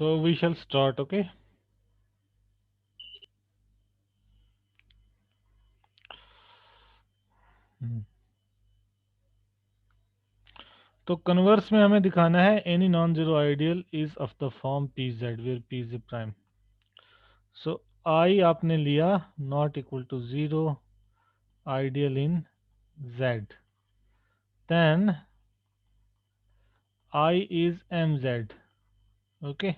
So we shall start, okay? तो converse में हमें दिखाना है any non zero ideal is of the form P Z where P is a prime. So I आपने लिया not equal to zero ideal in Z, then I is M Z. Okay,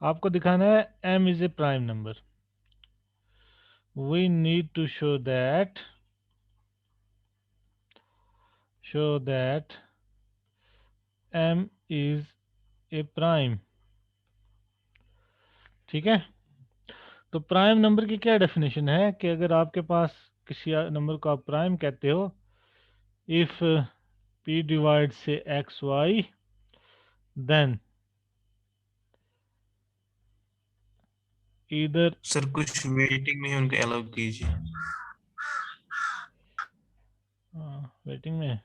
आपको दिखाना है M is a prime number. We need to show that M is a prime. ठीक है, तो prime number की क्या डेफिनेशन है कि अगर आपके पास किसी नंबर को आप प्राइम कहते हो इफ p डिवाइड से एक्स वाई, देन इधर सर कुछ वेटिंग में उनको अलाउ कीजिए. वेटिंग में,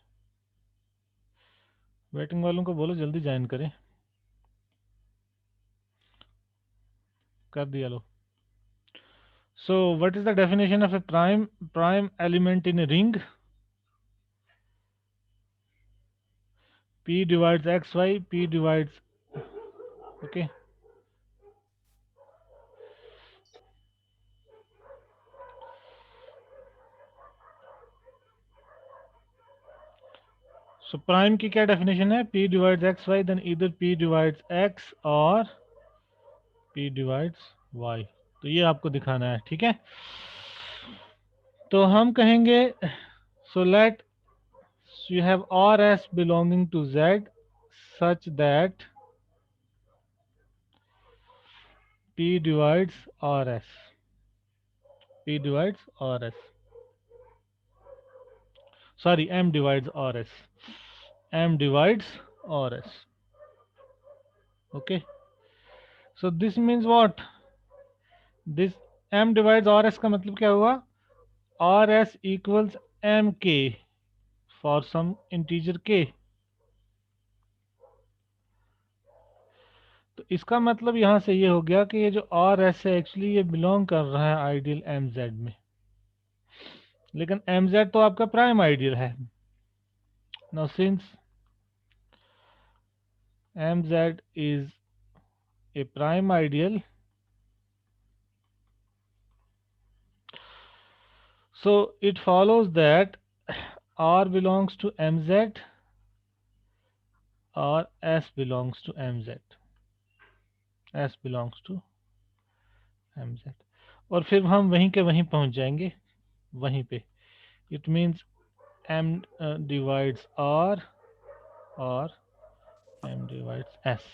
वेटिंग वालों को बोलो जल्दी ज्वाइन करें. कर दिया लो. So what is the definition of a prime element in a ring? p divides xy, p divides, okay. So prime की क्या डेफिनेशन है? p divides xy, देन इधर p divides x और p divides y. तो ये आपको दिखाना है, ठीक है. तो हम कहेंगे so let you have RS belonging to Z such that P divides RS. P divides RS. Sorry, M divides RS. M divides RS. Okay. So this means what? This M divides RS का मतलब क्या हुआ? RS equals MK for some integer K. तो इसका मतलब यहाँ से ये हो गया कि ये जो RS है एक्चुअली ये बिलोंग कर रहा है आइडियल MZ में, लेकिन MZ तो आपका प्राइम आइडियल है. Now since MZ is a prime ideal, so it follows that R belongs to MZ or S belongs to MZ. S belongs to MZ. और फिर हम वहीं के वहीं पहुंच जाएंगे, वहीं पे. It means M divides R or M divides S.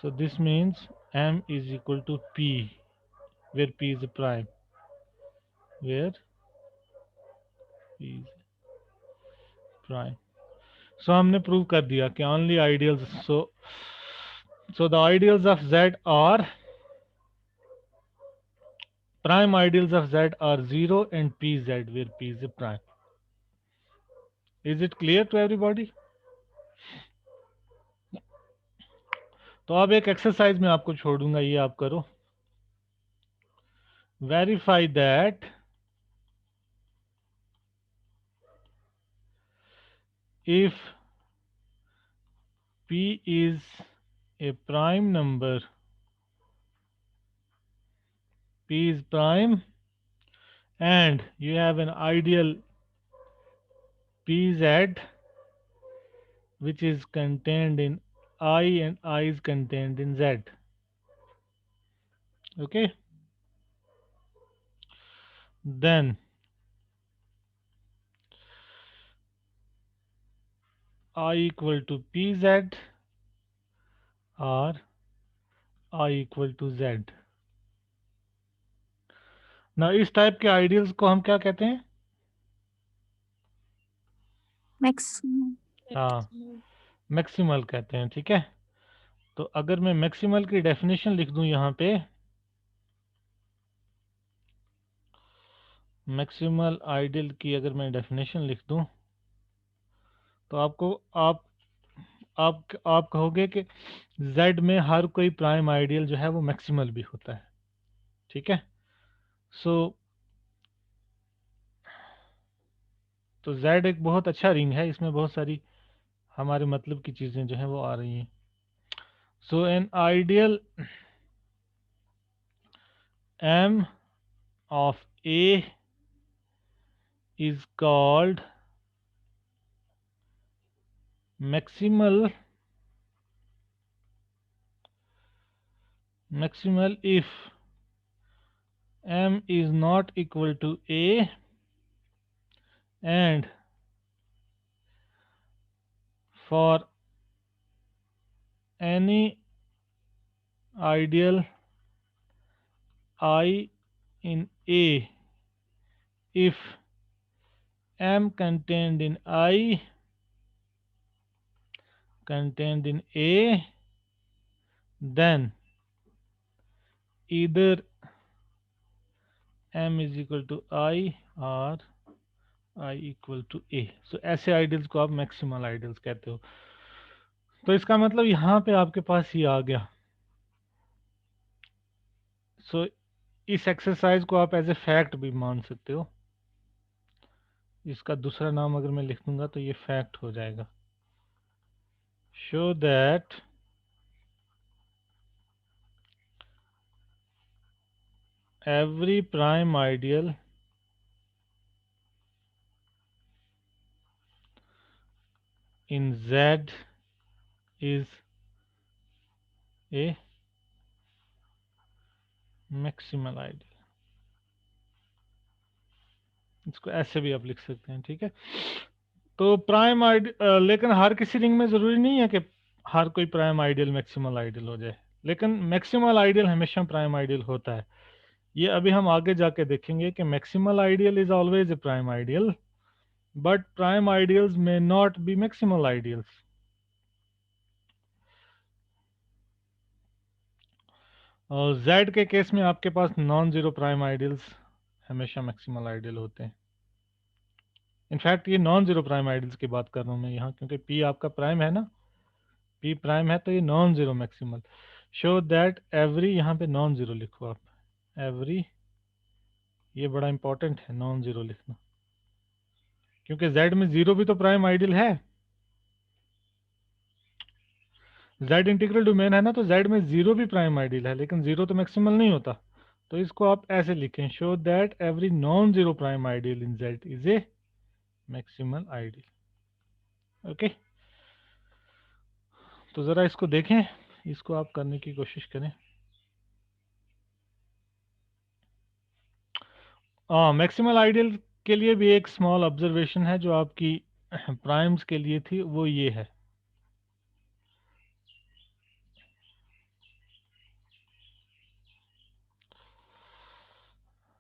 So this means M is equal to P, where P is a prime. Where P is prime. So हमने प्रूव कर दिया कि only ideals. So the ideals of Z are prime ideals of Z are 0 and PZ, where P is a prime. Is it clear to everybody? तो अब एक exercise में आपको छोड़ दूंगा, ये आप करो. Verify that if P is a prime number, P is prime, and you have an ideal PZ which is contained in I and I is contained in Z. Okay, then I equal to PZ or I equal to Z. ना इस type के ideals को हम क्या कहते हैं? Maximum. हाँ, maximal कहते हैं. ठीक है, तो अगर मैं मैक्सिमल की डेफिनेशन लिख दूं यहाँ पे, मैक्सिमल आइडियल की अगर मैं डेफिनेशन लिख दूं तो आपको आप कहोगे कि Z में हर कोई प्राइम आइडियल जो है वो मैक्सिमल भी होता है, ठीक है। तो Z एक बहुत अच्छा रिंग है, इसमें बहुत सारी हमारे मतलब की चीज़ें जो हैं वो आ रही हैं। So an ideal M of A is called maximal if M is not equal to A and for any ideal I in A, if M contained in I contained in A, then either M is equal to I or I equal to A। सो ऐसे ideals को आप maximal ideals कहते हो। तो इसका मतलब यहाँ पे आपके पास ये आ गया। सो इस एक्सरसाइज को आप एज ए फैक्ट भी मान सकते हो। इसका दूसरा नाम अगर मैं लिख दूंगा तो ये फैक्ट हो जाएगा। Show that every prime ideal in Z is a maximal ideal। इसको ऐसे भी आप लिख सकते हैं, ठीक है। तो प्राइम आइडियल, लेकिन हर किसी रिंग में ज़रूरी नहीं है कि हर कोई प्राइम आइडियल मैक्सिमल आइडियल हो जाए, लेकिन मैक्सिमल आइडियल हमेशा प्राइम आइडियल होता है। ये अभी हम आगे जाके देखेंगे कि maximal ideal is always a prime ideal, but prime ideals may not be maximal ideals. और Z के केस में आपके पास नॉन जीरो प्राइम आइडियल्स हमेशा मैक्सिमल आइडियल होते हैं। इनफैक्ट ये नॉन जीरो प्राइम आइडियल्स की बात कर रहा हूँ मैं यहाँ, क्योंकि P आपका प्राइम है ना, P प्राइम है तो ये non zero maximal. Show that every, यहाँ पे नॉन जीरो लिखो आप, एवरी, ये बड़ा इंपॉर्टेंट है नॉन जीरो लिखना, क्योंकि Z में जीरो भी तो प्राइम आइडियल है। Z इंटीग्रल डोमेन है ना, तो Z में जीरो भी प्राइम आइडियल है, लेकिन जीरो तो मैक्सिमल नहीं होता। तो इसको आप ऐसे लिखें, show that every non zero prime ideal in Z is a maximal ideal. Okay, तो ज़रा इसको देखें, इसको आप करने की कोशिश करें। मैक्सिमल आइडियल के लिए भी एक स्मॉल ऑब्जर्वेशन है जो आपकी प्राइम्स के लिए थी, वो ये है,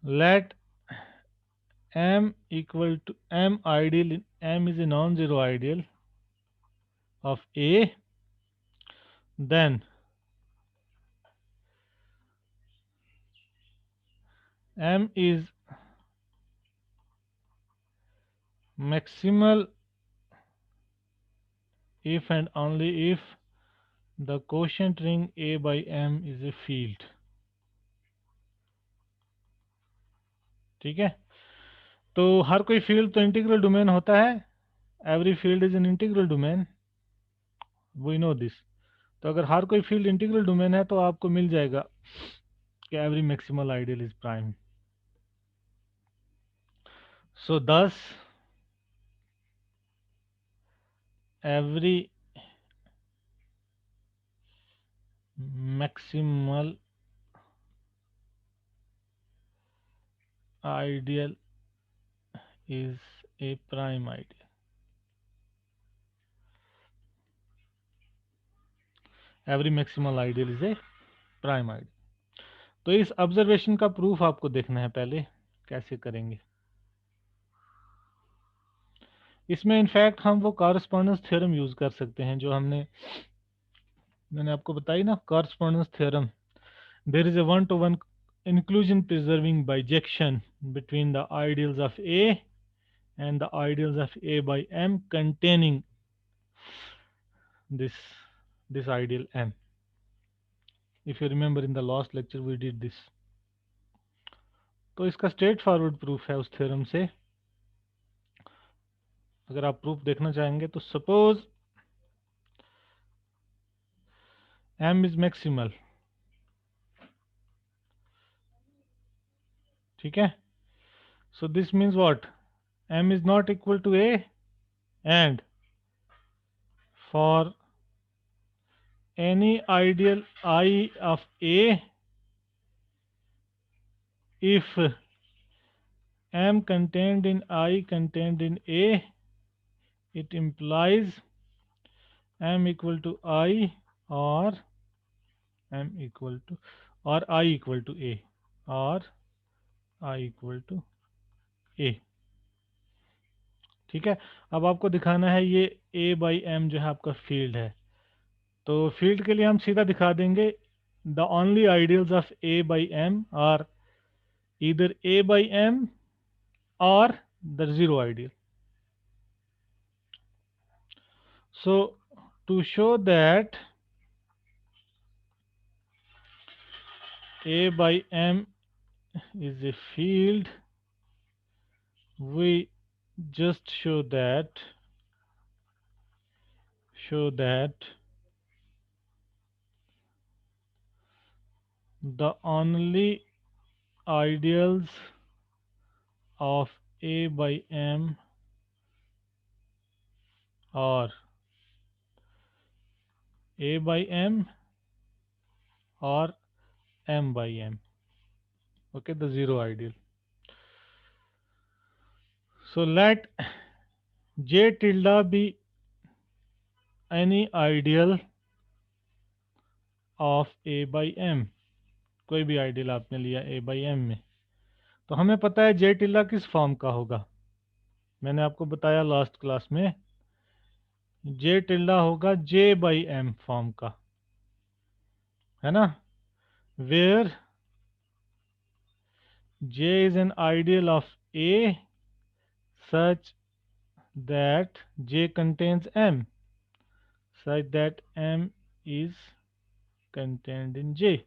let M equal to M ideal in M is a non-zero ideal of A, then M is maximal if and only if the quotient ring A by M is a field। ठीक है, तो हर कोई field तो integral domain होता है, every field is an integral domain, we know this. तो अगर हर कोई फील्ड इंटीग्रल डोमेन है तो आपको मिल जाएगा कि every maximal ideal is prime. So thus every maximal ideal is a prime ideal। Every maximal ideal is a prime ideal. तो इस ऑब्जर्वेशन का प्रूफ आपको देखना है, पहले कैसे करेंगे। इसमें इनफैक्ट हम वो कॉरस्पॉन्डेंस थ्योरम यूज कर सकते हैं जो मैंने आपको बताई ना, correspondence theorem. There is a one to one inclusion preserving bijection between the ideals of A and the ideals of A by M containing this this ideal M. If you remember in the last lecture we did this. तो इसका straight forward proof है उस theorem से. अगर आप proof देखना चाहेंगे तो सपोज M इज मैक्सिमल. ठीक है. So this means what? M is not equal to A, and for any ideal I of A, if M contained in I contained in A, it implies M equal to I, or M equal to, or I equal to A, or I equal to A. ठीक है. अब आपको दिखाना है ये A by M जो है आपका फील्ड है. तो फील्ड के लिए हम सीधा दिखा देंगे the only ideals of A by M are either A by M or the zero ideal. So to show that A by M is a field, we just show that the only ideals of A by M are A by M or M by M. Okay, the zero ideal. So let J tilde be any ideal of A by M. कोई भी ideal आपने लिया A by M में, तो हमें पता है J टिल्ला किस फॉर्म का होगा. मैंने आपको बताया लास्ट क्लास में J टिल्ला होगा J by M फॉर्म का, है ना, where J is an ideal of A such that J contains M, such that M is contained in J.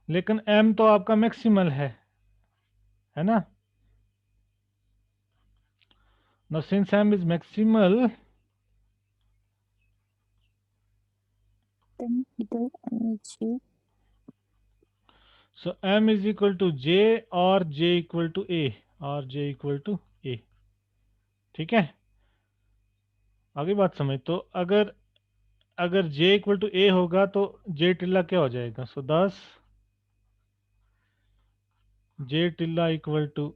लेकिन M तो आपका मैक्सिमल है ना. Now since M is maximal, Then either J. so M is equal to J or J equal to A or J equal to A. ठीक है. आगे बात समझ. तो अगर J इक्वल टू ए होगा तो J टिल्ला क्या हो जाएगा. So 10 J tilde equal to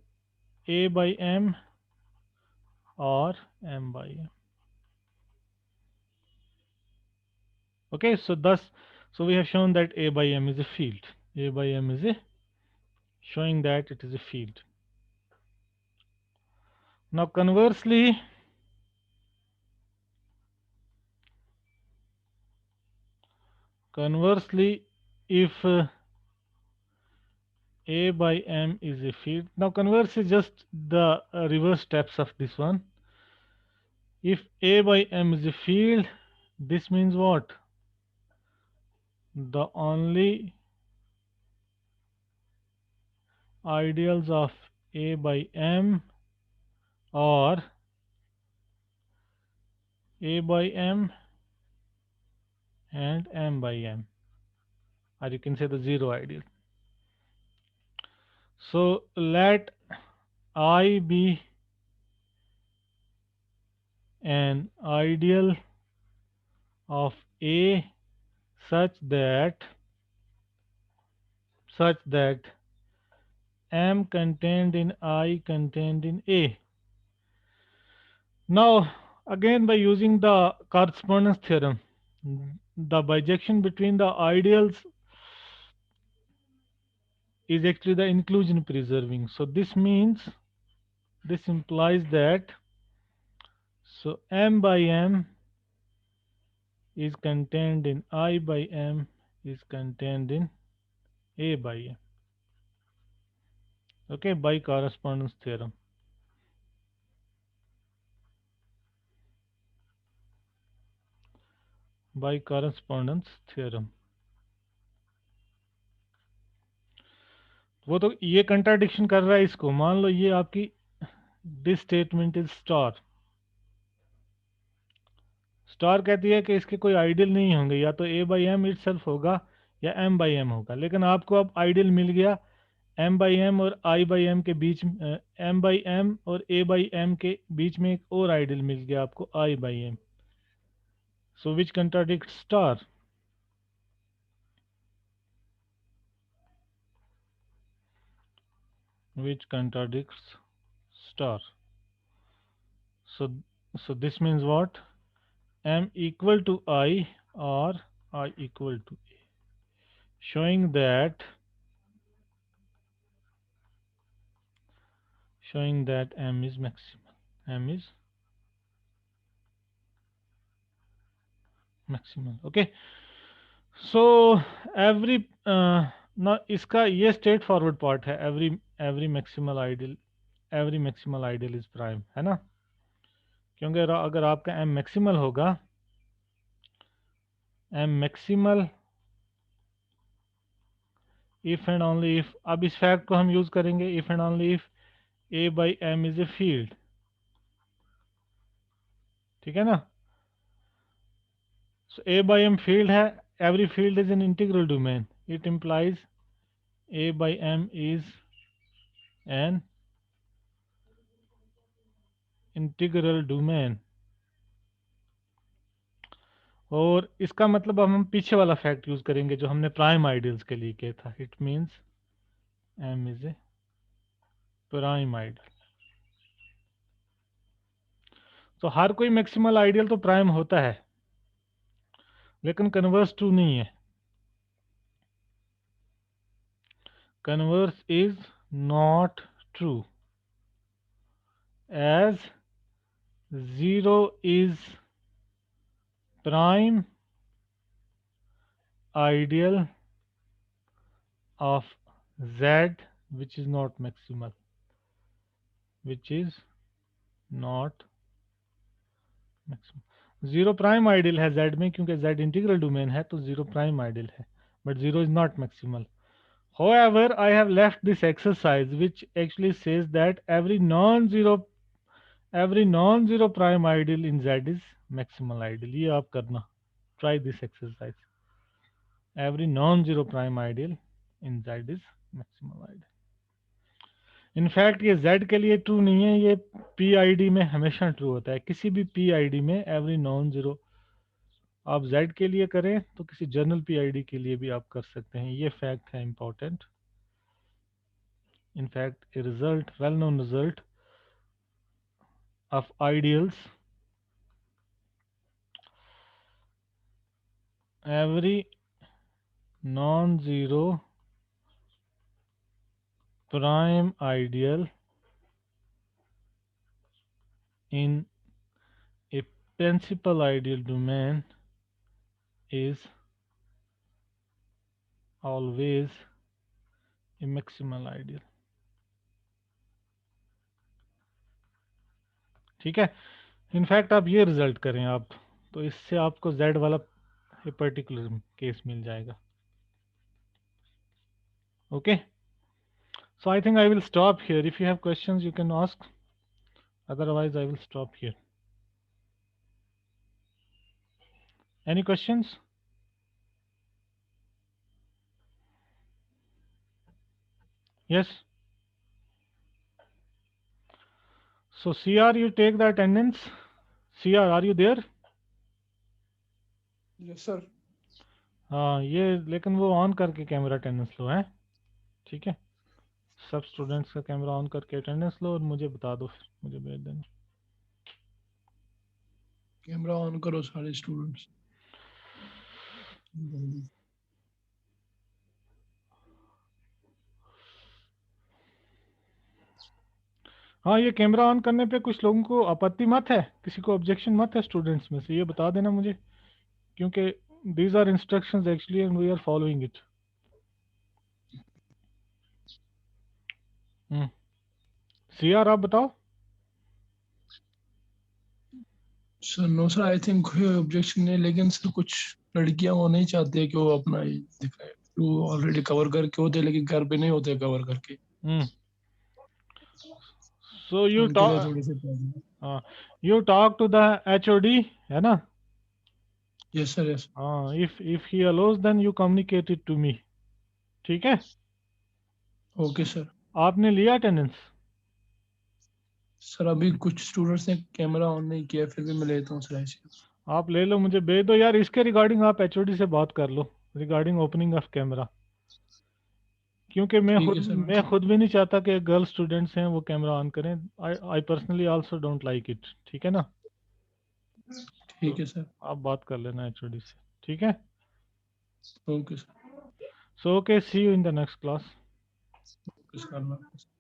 A by M और M by M. Okay, so thus, so we have shown that A by M is a field. A by M is showing that it is a field. Now conversely, if A by M is a field, now converse is just the reverse steps of this one. If A by M is a field, this means what? The only ideals of A by M or A by M and M by M, or you can say the zero ideal. So let I be an ideal of A such that M contained in I contained in A. Now again, by using the correspondence theorem, the bijection between the ideals is actually the inclusion preserving. So this means, this implies that, so M by M is contained in I by M is contained in A by M. Okay, by correspondence theorem. By correspondence theorem. वो तो ये contradiction कर रहा है इसको। मान लो ये आपकी this statement is star. Star कहती है कि इसके कोई आइडियल नहीं होंगे, या तो ए बाई एम इट सेल्फ होगा या एम बाई एम होगा। लेकिन आपको अब आइडियल मिल गया एम बाई एम और आई बाई एम के बीच, एम बाई एम और ए बाई एम के बीच में एक और आइडियल मिल गया आपको I by M. So which contradict star? Which contradicts star? So, so this means what? M equal to I or I equal to A, showing that M is maximal. M is maximal. Okay. So every now इसका ये straight forward part है। every maximal ideal is prime, है ना? क्योंकि अगर आपका M maximal होगा, M maximal if and only if, अब इस फैक्ट को हम यूज करेंगे if and only if A by M is a field। ठीक है ना? So A by M field है, every field is an integral domain, it implies A by M is an integral domain। और इसका मतलब अब हम पीछे वाला फैक्ट यूज करेंगे जो हमने प्राइम आइडियल्स के लिए किया था। It means M is a prime ideal. तो हर कोई मैक्सिमल आइडियल तो प्राइम होता है, लेकिन कन्वर्स ट्रू नहीं है। Converse is not true, as 0 is prime ideal of Z which is not maximal, which is not maximal। Zero prime ideal है Z में, क्योंकि Z इंटीग्रल डोमेन है, तो जीरो प्राइम आइडियल है, but zero is not maximal. However, I have left this exercise which actually says that every non-zero prime ideal in Z is maximal ideal। ये आप करना, try this exercise। Every non-zero prime ideal in Z is maximal ideal। In fact ये Z के लिए true नहीं है, ये PID में हमेशा ट्रू होता है। किसी भी PID में एवरी नॉन जीरो, आप Z के लिए करें तो किसी जनरल PID के लिए भी आप कर सकते हैं। ये फैक्ट है important. In fact a result, well known result of ideals, every non zero prime ideal in a principal ideal domain is always a maximal ideal। ठीक है। इनफैक्ट आप ये रिजल्ट करें आप, तो इससे आपको Z वाला ए पर्टिकुलर केस मिल जाएगा। Okay, so I think I will stop here. If you have questions you can ask, otherwise I will stop here. Any questions? Yes. So CR, you take the attendance। CR, are you there? Yes sir. हाँ, ये लेकिन वो on करके camera attendance लो है, ठीक है? सब students का कैमरा ऑन करके अटेंडेंस लो और मुझे बता दो, फिर मुझे भेज देना। कैमरा ऑन करो सारे स्टूडेंट्स। हाँ, ये कैमरा ऑन करने पे कुछ लोगों को आपत्ति मत है, किसी को ऑब्जेक्शन मत है स्टूडेंट्स में से? ये बता देना मुझे, क्योंकि these are instructions actually and we are following it. CR, आप बताओ। Sir no sir, I think कोई ऑब्जेक्शन नहीं, लेकिन सर कुछ लड़कियां वो नहीं चाहती है कि वो अपना ये दिखाए, वो ऑलरेडी कवर करके होते, लेकिन घर पे नहीं होते कवर करके, सो यू उनके लिए थोड़ी सी प्रॉब्लम। हाँ, you talk to the HOD, है ना? Yes sir, yes. हाँ, if he allows then you communicate it to me, ठीक है? Okay sir. आपने लिया अटेंडेंस? सर अभी कुछ स्टूडेंट्स ने कैमरा ऑन नहीं किया, फिर भी मैं लेता हूँ सर ऐसे। आप ले लो, मुझे भेज दो यार। इसके रिगार्डिंग आप HOD से बात कर लो, रिगार्डिंग ओपनिंग ऑफ कैमरा, क्योंकि ठीक है सर, मैं खुद भी नहीं चाहता कि गर्ल स्टूडेंट्स हैं वो कैमरा ऑन करें। I personally also don't like it, ठीक है ना? ठीक है सर। आप बात कर लेना HOD से, ठीक है? Okay sir. So okay, see you in the next class. Okay sir.